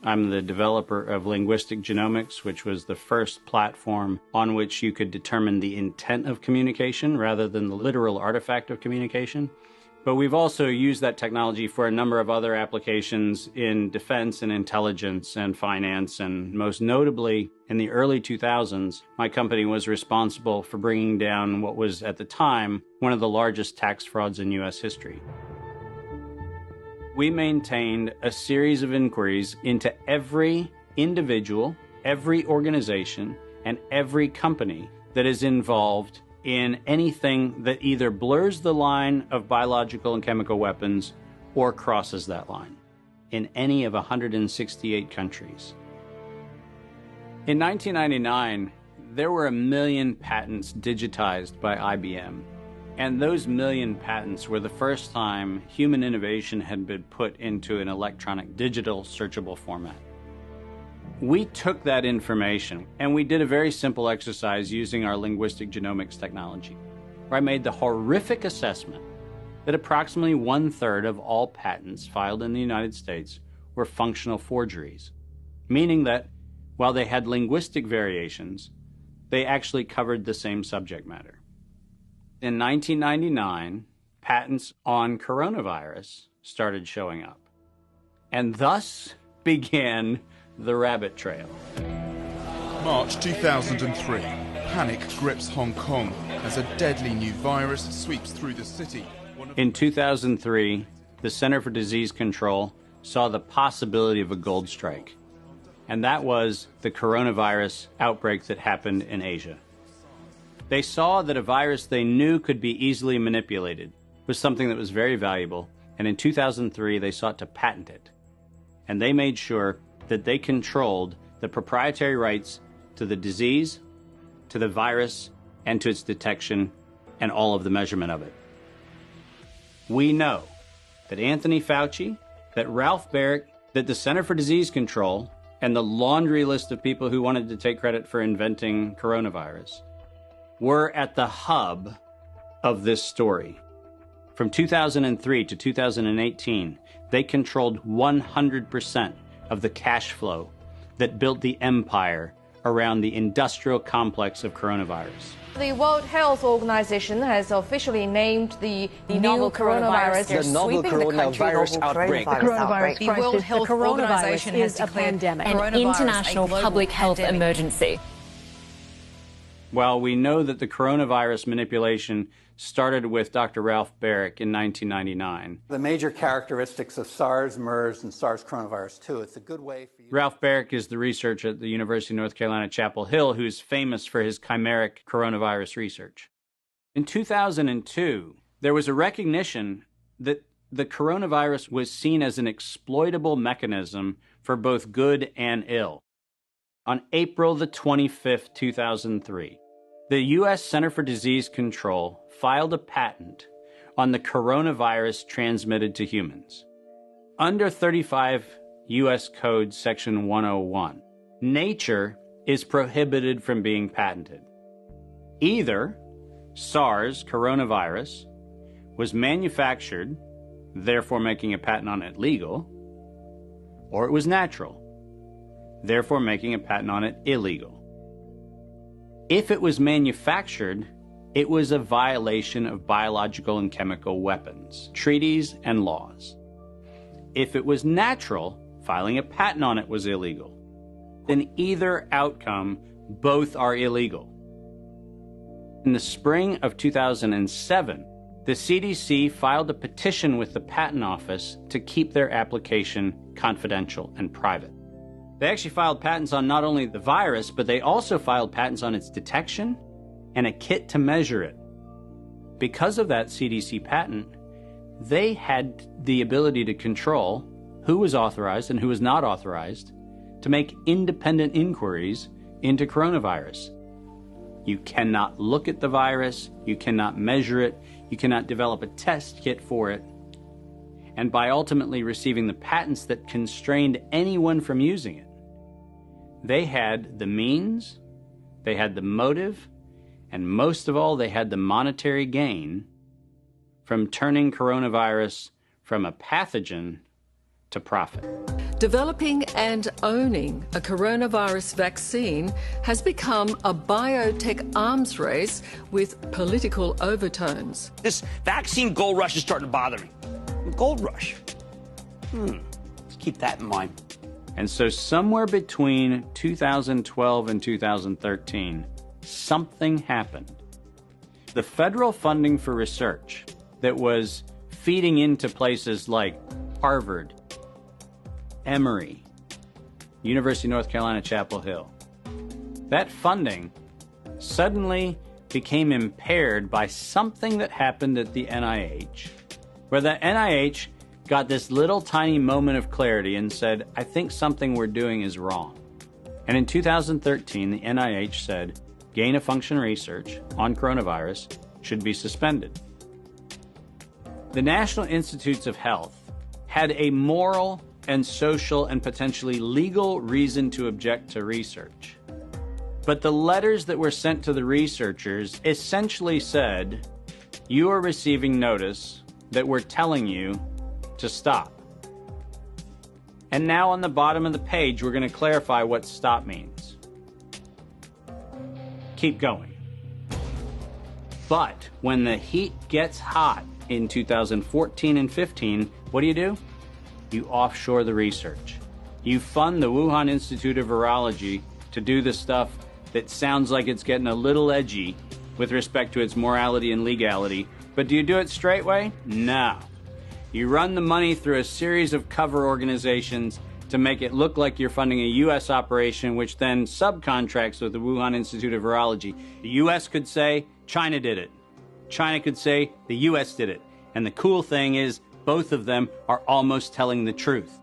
I'm the developer of Linguistic Genomics, which was the first platform on which you could determine the intent of communication rather than the literal artifact of communication. But we've also used that technology for a number of other applications in defense and intelligence and finance, and most notably, in the early 2000s, my company was responsible for bringing down what was, at the time, one of the largest tax frauds in U.S. history. We maintained a series of inquiries into every individual, every organization, and every company that is involved in anything that either blurs the line of biological and chemical weapons or crosses that line in any of 168 countries. In 1999, there were 1 million patents digitized by IBM, and those 1 million patents were the first time human innovation had been put into an electronic digital searchable format. We took that information and we did a very simple exercise using our linguistic genomics technology, where I made the horrific assessment that approximately 1/3 of all patents filed in the United States were functional forgeries, meaning that while they had linguistic variations, they actually covered the same subject matter. In 1999, patents on coronavirus started showing up, and thus began the rabbit trail. March 2003. Panic grips Hong Kong as a deadly new virus sweeps through the city. In 2003, the Center for Disease Control saw the possibility of a gold strike, and that was the coronavirus outbreak that happened in Asia. They saw that a virus they knew could be easily manipulated was something that was very valuable, and in 2003 they sought to patent it. And they made sure that they controlled the proprietary rights to the disease, to the virus, and to its detection, and all of the measurement of it. We know that Anthony Fauci, that Ralph Baric, that the Center for Disease Control, and the laundry list of people who wanted to take credit for inventing coronavirus were at the hub of this story. From 2003 to 2018, they controlled 100% of the cash flow that built the empire around the industrial complex of coronavirus. The World Health Organization has officially named the novel coronavirus the novel coronavirus outbreak. The World Health Organization has declared an international public health emergency. While we know that the coronavirus manipulation started with Dr. Ralph Baric in 1999. The major characteristics of SARS, MERS, and SARS coronavirus 2. It's a good way for you. Ralph Baric is the researcher at the University of North Carolina, Chapel Hill, who's famous for his chimeric coronavirus research. In 2002, there was a recognition that the coronavirus was seen as an exploitable mechanism for both good and ill. On April the 25th, 2003, the U.S. Center for Disease Control filed a patent on the coronavirus transmitted to humans. Under 35 U.S. Code Section 101, nature is prohibited from being patented. Either SARS coronavirus was manufactured, therefore making a patent on it legal, or it was natural, therefore making a patent on it illegal. If it was manufactured, it was a violation of biological and chemical weapons, treaties, and laws. If it was natural, filing a patent on it was illegal. In either outcome, both are illegal. In the spring of 2007, the CDC filed a petition with the Patent Office to keep their application confidential and private. They actually filed patents on not only the virus, but they also filed patents on its detection and a kit to measure it. Because of that CDC patent, they had the ability to control who was authorized and who was not authorized to make independent inquiries into coronavirus. You cannot look at the virus, you cannot measure it, you cannot develop a test kit for it. And by ultimately receiving the patents that constrained anyone from using it, they had the means, they had the motive, and most of all, they had the monetary gain from turning coronavirus from a pathogen to profit. Developing and owning a coronavirus vaccine has become a biotech arms race with political overtones. This vaccine gold rush is starting to bother me. Gold rush. Let's keep that in mind. And so somewhere between 2012 and 2013, something happened. The federal funding for research that was feeding into places like Harvard, Emory, University of North Carolina, Chapel Hill, that funding suddenly became impaired by something that happened at the NIH, where the NIH got this little tiny moment of clarity and said, I think something we're doing is wrong. And in 2013, the NIH said, gain-of-function research on coronavirus should be suspended. The National Institutes of Health had a moral and social and potentially legal reason to object to research. But the letters that were sent to the researchers essentially said, you are receiving notice that we're telling you to stop. And now on the bottom of the page, we're going to clarify what stop means. Keep going. But when the heat gets hot in 2014 and 15, what do? You offshore the research. You fund the Wuhan Institute of Virology to do the stuff that sounds like it's getting a little edgy with respect to its morality and legality. But do you do it straight way? No. You run the money through a series of cover organizations to make it look like you're funding a U.S. operation, which then subcontracts with the Wuhan Institute of Virology. The U.S. could say, China did it. China could say, the U.S. did it. And the cool thing is, both of them are almost telling the truth.